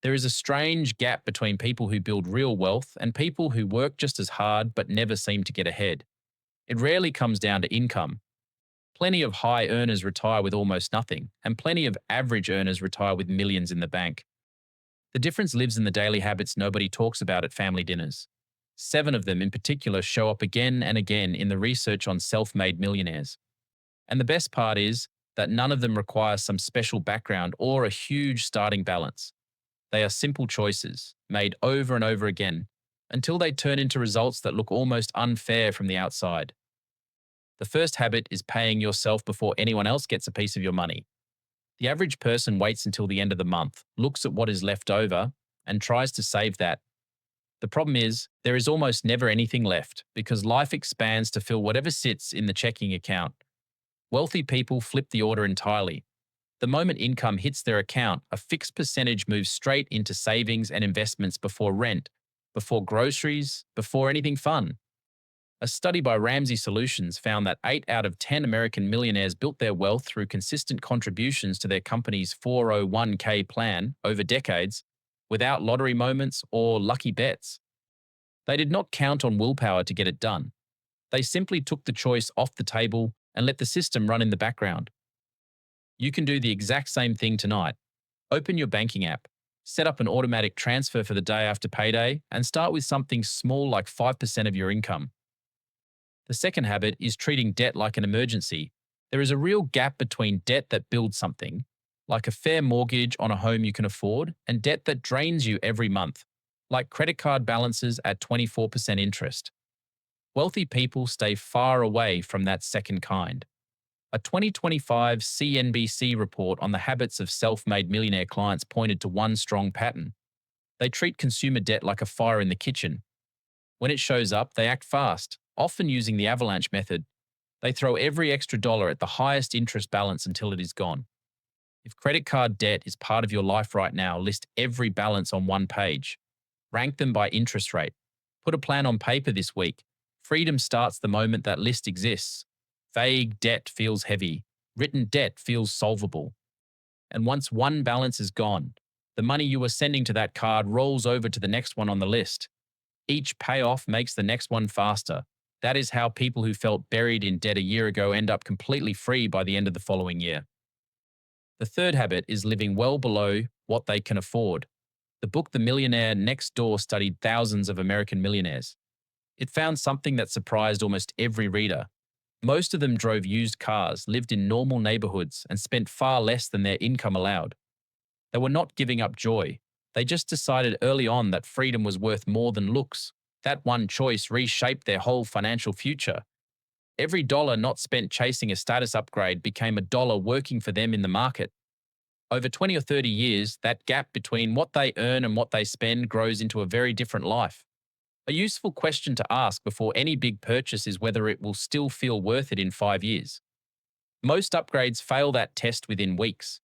There is a strange gap between people who build real wealth and people who work just as hard but never seem to get ahead. It rarely comes down to income. Plenty of high earners retire with almost nothing, and plenty of average earners retire with millions in the bank. The difference lives in the daily habits nobody talks about at family dinners. 7 of them in particular show up again and again in the research on self made millionaires. And the best part is that none of them require some special background or a huge starting balance. They are simple choices, made over and over again, until they turn into results that look almost unfair from the outside. The first habit is paying yourself before anyone else gets a piece of your money. The average person waits until the end of the month, looks at what is left over, and tries to save that. The problem is, there is almost never anything left because life expands to fill whatever sits in the checking account. Wealthy people flip the order entirely. The moment income hits their account, a fixed percentage moves straight into savings and investments before rent, before groceries, before anything fun. A study by Ramsey Solutions found that 8 out of 10 American millionaires built their wealth through consistent contributions to their company's 401k plan over decades without lottery moments or lucky bets. They did not count on willpower to get it done. They simply took the choice off the table and let the system run in the background. You can do the exact same thing tonight. Open your banking app, set up an automatic transfer for the day after payday, and start with something small like 5% of your income. The second habit is treating debt like an emergency. There is a real gap between debt that builds something, like a fair mortgage on a home you can afford, and debt that drains you every month, like credit card balances at 24% interest. Wealthy people stay far away from that second kind. A 2025 CNBC report on the habits of self-made millionaire clients pointed to one strong pattern. They treat consumer debt like a fire in the kitchen. When it shows up, they act fast, often using the avalanche method. They throw every extra dollar at the highest interest balance until it is gone. If credit card debt is part of your life right now, list every balance on one page. Rank them by interest rate. Put a plan on paper this week. Freedom starts the moment that list exists. Vague debt feels heavy. Written debt feels solvable. And once one balance is gone, the money you are sending to that card rolls over to the next one on the list. Each payoff makes the next one faster. That is how people who felt buried in debt a year ago end up completely free by the end of the following year. The third habit is living well below what they can afford. The book The Millionaire Next Door studied thousands of American millionaires. It found something that surprised almost every reader. Most of them drove used cars, lived in normal neighborhoods, and spent far less than their income allowed. They were not giving up joy. They just decided early on that freedom was worth more than looks. That one choice reshaped their whole financial future. Every dollar not spent chasing a status upgrade became a dollar working for them in the market. Over 20 or 30 years, that gap between what they earn and what they spend grows into a very different life. A useful question to ask before any big purchase is whether it will still feel worth it in 5 years. Most upgrades fail that test within weeks.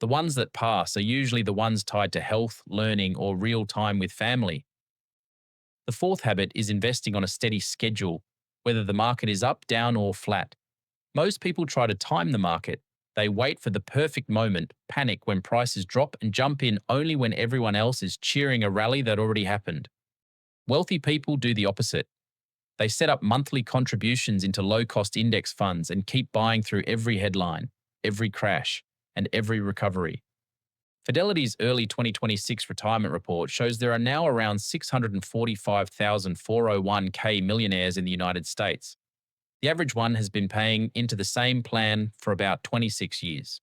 The ones that pass are usually the ones tied to health, learning, or real time with family. The fourth habit is investing on a steady schedule, whether the market is up, down, or flat. Most people try to time the market. They wait for the perfect moment, panic when prices drop, and jump in only when everyone else is cheering a rally that already happened. Wealthy people do the opposite. They set up monthly contributions into low-cost index funds and keep buying through every headline, every crash, and every recovery. Fidelity's early 2026 retirement report shows there are now around 645,000 401k millionaires in the United States. The average one has been paying into the same plan for about 26 years.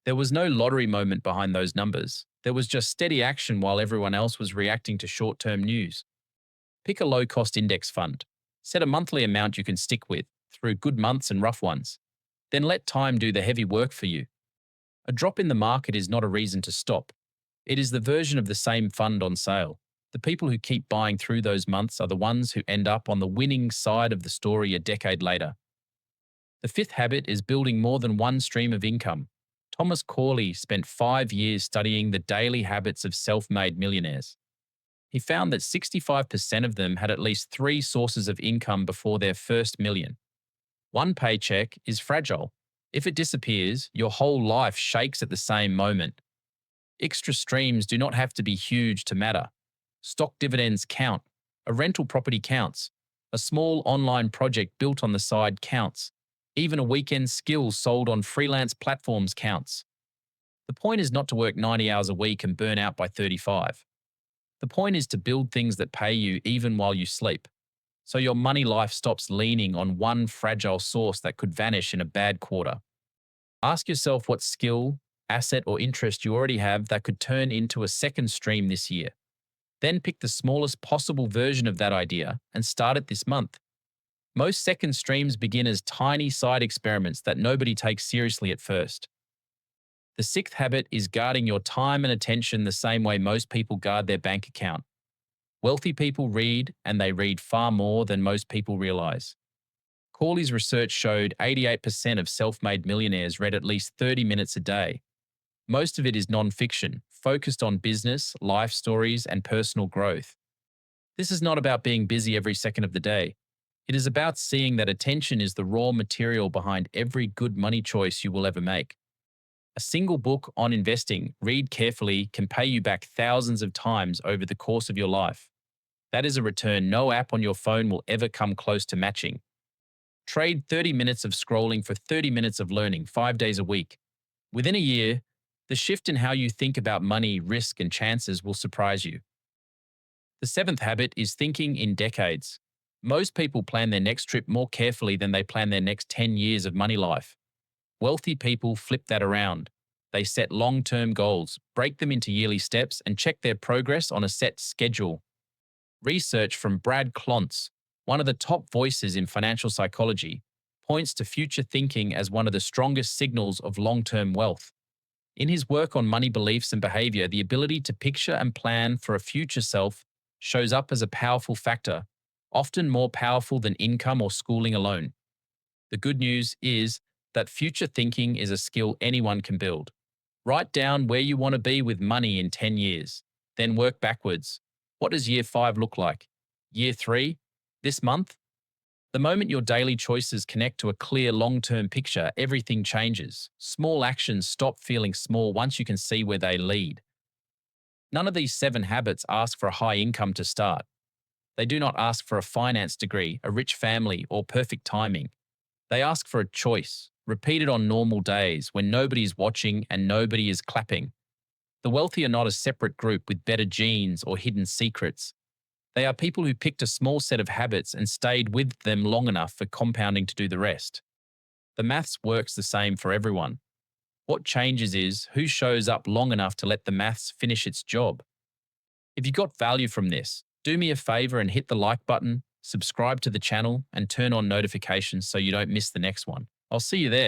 There was no lottery moment behind those numbers. There was just steady action while everyone else was reacting to short-term news. Pick a low-cost index fund. Set a monthly amount you can stick with through good months and rough ones. Then let time do the heavy work for you. A drop in the market is not a reason to stop. It is the version of the same fund on sale. The people who keep buying through those months are the ones who end up on the winning side of the story a decade later. The fifth habit is building more than one stream of income. Thomas Corley spent 5 years studying the daily habits of self-made millionaires. He found that 65% of them had at least 3 sources of income before their first million. One paycheck is fragile. If it disappears, your whole life shakes at the same moment. Extra streams do not have to be huge to matter. Stock dividends count. A rental property counts. A small online project built on the side counts. Even a weekend skill sold on freelance platforms counts. The point is not to work 90 hours a week and burn out by 35. The point is to build things that pay you even while you sleep, so your money life stops leaning on one fragile source that could vanish in a bad quarter. Ask yourself what skill, asset, or interest you already have that could turn into a second stream this year. Then pick the smallest possible version of that idea and start it this month. Most second streams begin as tiny side experiments that nobody takes seriously at first. The sixth habit is guarding your time and attention the same way most people guard their bank account. Wealthy people read, and they read far more than most people realize. Corley's research showed 88% of self-made millionaires read at least 30 minutes a day. Most of it is non-fiction, focused on business, life stories, and personal growth. This is not about being busy every second of the day. It is about seeing that attention is the raw material behind every good money choice you will ever make. A single book on investing, read carefully, can pay you back thousands of times over the course of your life. That is a return no app on your phone will ever come close to matching. Trade 30 minutes of scrolling for 30 minutes of learning 5 days a week. Within a year, the shift in how you think about money, risk, and chances will surprise you. The seventh habit is thinking in decades. Most people plan their next trip more carefully than they plan their next 10 years of money life. Wealthy people flip that around. They set long-term goals, break them into yearly steps, and check their progress on a set schedule. Research from Brad Klontz, one of the top voices in financial psychology, points to future thinking as one of the strongest signals of long-term wealth. In his work on money beliefs and behavior, the ability to picture and plan for a future self shows up as a powerful factor, often more powerful than income or schooling alone. The good news is that future thinking is a skill anyone can build. Write down where you want to be with money in 10 years, then work backwards. What does year 5 look like? Year 3? This month? The moment your daily choices connect to a clear long-term picture, everything changes. Small actions stop feeling small once you can see where they lead. None of these 7 habits ask for a high income to start. They do not ask for a finance degree, a rich family, or perfect timing. They ask for a choice, repeated on normal days when nobody is watching and nobody is clapping. The wealthy are not a separate group with better genes or hidden secrets. They are people who picked a small set of habits and stayed with them long enough for compounding to do the rest. The maths works the same for everyone. What changes is who shows up long enough to let the maths finish its job. If you got value from this, do me a favor and hit the like button, subscribe to the channel, and turn on notifications so you don't miss the next one. I'll see you there.